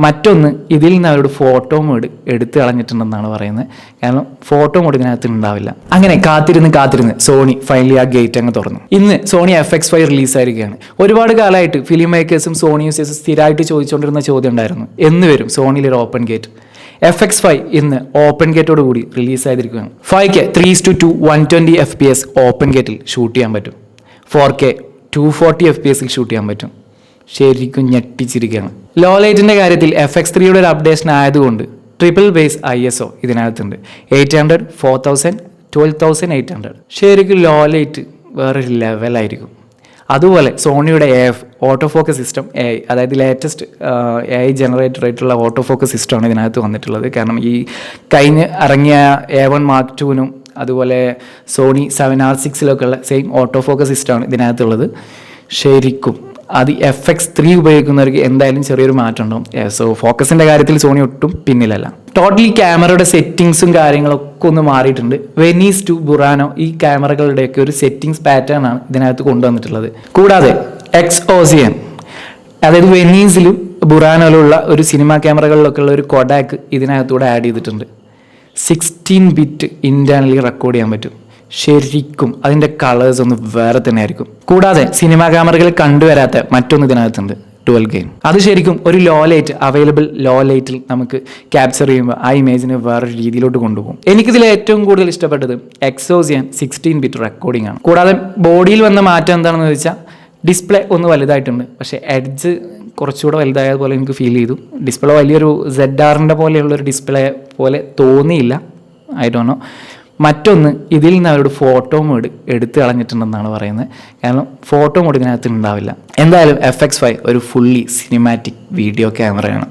മറ്റൊന്ന് ഇതിൽ നിന്ന് അവരുടെ ഫോട്ടോ മോഡ് എടുത്തു കളഞ്ഞിട്ടുണ്ടെന്നാണ് പറയുന്നത്. കാരണം ഫോട്ടോ മോഡ് ഇതിനകത്ത് ഉണ്ടാവില്ല. അങ്ങനെ കാത്തിരുന്ന് സോണി ഫൈനലി ആ ഗേറ്റ് അങ്ങ് തുറന്നു. ഇന്ന് സോണി FX5 റിലീസായിരിക്കുകയാണ്. ഒരുപാട് കാലമായിട്ട് ഫിലിം മേക്കേഴ്സും സോണി യൂസേഴ്സും സ്ഥിരമായിട്ട് ചോദിച്ചുകൊണ്ടിരുന്ന ചോദ്യം ഉണ്ടായിരുന്നു, എന്ന് വരും സോണിയിലൊരു ഓപ്പൺ ഗേറ്റ്. FX5 ഇന്ന് ഓപ്പൺ ഗേറ്റോട് കൂടി റിലീസായിരിക്കുകയാണ്. 5K 3:2 120 FPS ഓപ്പൺ ഗേറ്റിൽ ഷൂട്ട് ചെയ്യാൻ പറ്റും. 4K 240 FPS ഷൂട്ട് ചെയ്യാൻ പറ്റും. ശരിക്കും ഞെട്ടിച്ചിരിക്കുകയാണ്. ലോ ലൈറ്റിൻ്റെ കാര്യത്തിൽ FX3യുടെ ഒരു അപ്ഡേഷൻ ആയതുകൊണ്ട് ട്രിപ്പിൾ ബേസ് ISO ഇതിനകത്തുണ്ട്. 800, 4000, 12800. ശരിക്കും ലോ ലൈറ്റ് വേറൊരു ലെവലായിരിക്കും. അതുപോലെ സോണിയുടെ AF auto focus system AI, അതായത് ലേറ്റസ്റ്റ് AI ജനറേറ്റഡ് ആയിട്ടുള്ള ഓട്ടോ ഫോക്കസ് സിസ്റ്റമാണ് ഇതിനകത്ത് വന്നിട്ടുള്ളത്. കാരണം ഈ കഴിഞ്ഞ് ഇറങ്ങിയ A1 Mark IIനും അതുപോലെ സോണി 7R6 ഉള്ള സെയിം ഓട്ടോ ഫോക്കസ് സിസ്റ്റമാണ് ഇതിനകത്തുള്ളത്. ശരിക്കും അത് FX3 ഉപയോഗിക്കുന്നവർക്ക് എന്തായാലും ചെറിയൊരു മാറ്റം ഉണ്ടാവും. സോ ഫോക്കസിൻ്റെ കാര്യത്തിൽ സോണി ഒട്ടും പിന്നിലല്ല. ടോട്ടലി ക്യാമറയുടെ സെറ്റിങ്സും കാര്യങ്ങളൊക്കെ ഒന്ന് മാറിയിട്ടുണ്ട്. വെനീസ് ടു ബുറാനോ ഈ ക്യാമറകളുടെയൊക്കെ ഒരു സെറ്റിങ്സ് പാറ്റേൺ ആണ് ഇതിനകത്ത് കൊണ്ടുവന്നിട്ടുള്ളത്. കൂടാതെ XOCN, അതായത് വെനീസിലും ബുറാനോയിലുള്ള ഒരു സിനിമ ക്യാമറകളിലൊക്കെ ഉള്ള ഒരു കൊഡാക്ക് ഇതിനകത്തൂടെ ആഡ് ചെയ്തിട്ടുണ്ട്. 16-bit ഇന്റേണലി റെക്കോർഡ് ചെയ്യാൻ പറ്റും. ശരിക്കും അതിൻ്റെ കളേഴ്സ് ഒന്ന് വേറെ തന്നെ ആയിരിക്കും. കൂടാതെ സിനിമാ ക്യാമറകളിൽ കണ്ടുവരാത്ത മറ്റൊന്ന് ഇതിനകത്തുണ്ട്, ഡുവൽ ഗെയിൻ. അത് ശരിക്കും ഒരു ലോ ലൈറ്റ് അവൈലബിൾ ലോ ലൈറ്റിൽ നമുക്ക് ക്യാപ്ചർ ചെയ്യുമ്പോൾ ആ ഇമേജിനെ വേറൊരു രീതിയിലോട്ട് കൊണ്ടുപോകും. എനിക്കിതിൽ ഏറ്റവും കൂടുതൽ ഇഷ്ടപ്പെട്ടത് XOCN 16-bit റെക്കോർഡിംഗ് ആണ്. കൂടാതെ ബോഡിയിൽ വന്ന മാറ്റം എന്താണെന്ന് ചോദിച്ചാൽ ഡിസ്പ്ലേ ഒന്ന് വലുതായിട്ടുണ്ട്, പക്ഷേ എഡ്ജ് കുറച്ചുകൂടെ വലുതായതുപോലെ എനിക്ക് ഫീൽ ചെയ്തു. ഡിസ്പ്ലേ വലിയൊരു ZRൻ്റെ പോലെയുള്ളൊരു ഡിസ്പ്ലേ പോലെ തോന്നിയില്ല. I don't know. മറ്റൊന്ന് ഇതിൽ നിന്ന് അവരുടെ ഫോട്ടോ മോഡ് എടുത്തു കളഞ്ഞിട്ടുണ്ടെന്നാണ് പറയുന്നത്. കാരണം ഫോട്ടോ മോഡ് ഇതിനകത്ത് ഉണ്ടാവില്ല. എന്തായാലും FX5 ഒരു ഫുള്ളി സിനിമാറ്റിക് വീഡിയോ ക്യാമറയാണ്.